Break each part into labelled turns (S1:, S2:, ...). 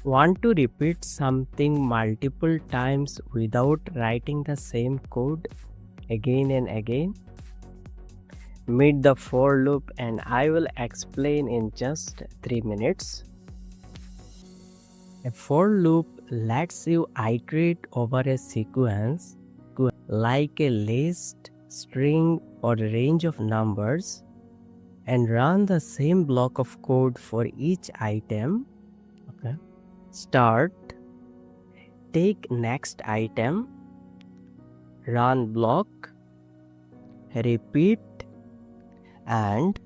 S1: Want to repeat something multiple times without writing the same code again and again? Meet the for loop and I will explain in just 3 minutes. A for loop lets you iterate over a sequence like a list, string, or a range of numbers and run the same block of code for each item. Okay. Start, take next item, run block, repeat, and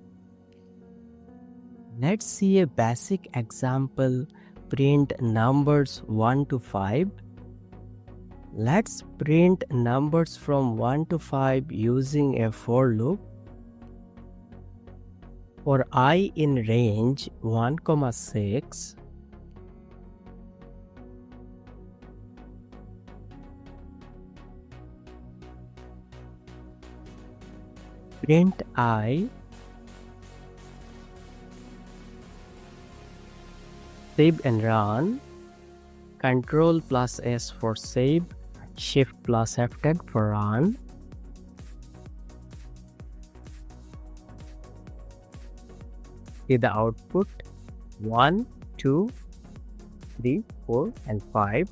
S1: let's see a basic example. Print numbers 1 to 5. Let's print numbers from 1 to 5 using a for loop. For I in range 1, 6, print I, save and run, Ctrl plus S for save, Shift plus F10 for run. See the output 1, 2, 3, 4 and 5.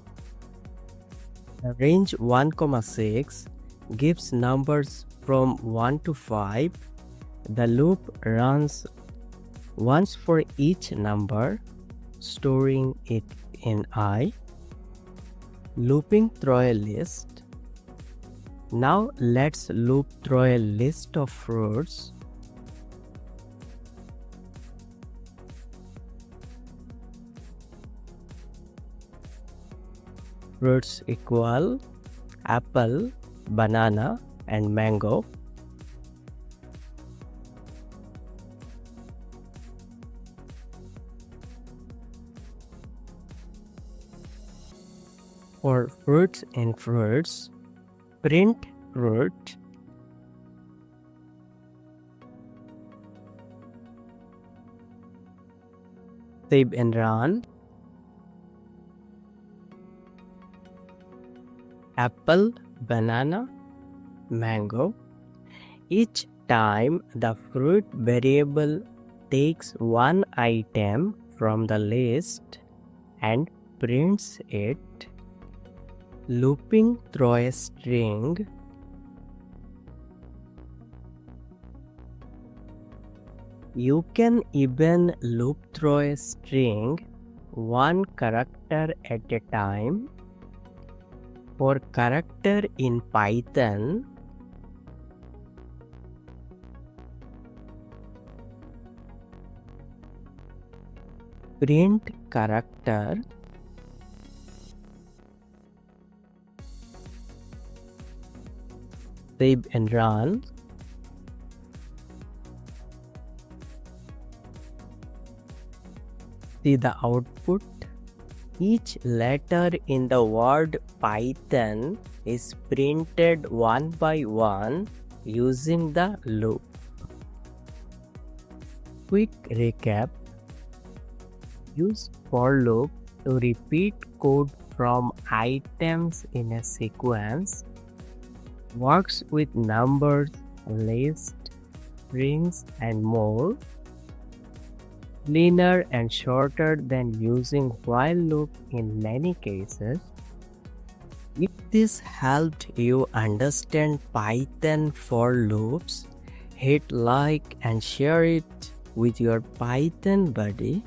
S1: The range 1, 6 gives numbers from 1 to 5. The loop runs once for each number, storing it in I. Looping through a list. Now let's loop through a list of fruits. Fruits equal apple, banana, and mango. For fruits and fruits, print fruit, save and run. Apple, banana, mango. Each time the fruit variable takes one item from the list and prints it. Looping through a string. You can even loop through a string one character at a time. For character in Python, print character, save and run. See the output. Each letter in the word Python is printed one by one using the loop. Quick recap. Use for loop to repeat code from items in a sequence. Works with numbers, lists, strings, and more. Cleaner and shorter than using while loop in many cases. If this helped you understand Python for loops, hit like and share it with your Python buddy.